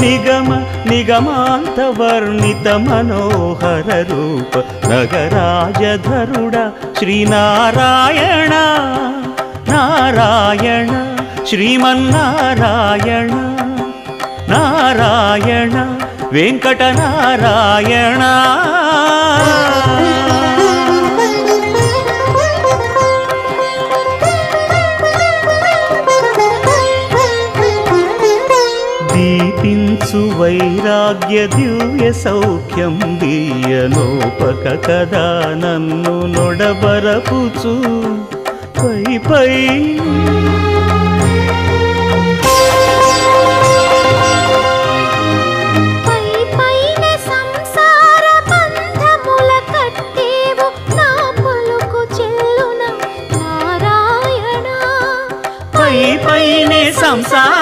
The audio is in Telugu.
నిగమ నిగమాంత వర్ణిత మనోహర రూప నగరాజధరుడ శ్రీనారాయణ నారాయణ శ్రీమన్నారాయణ నారాయణ వెంకటనారాయణ దీపించు వైరాగ్య దివ్య సౌఖ్యం దీయనోపక కదా నన్ను నొడబరపుచు పై పై సంసార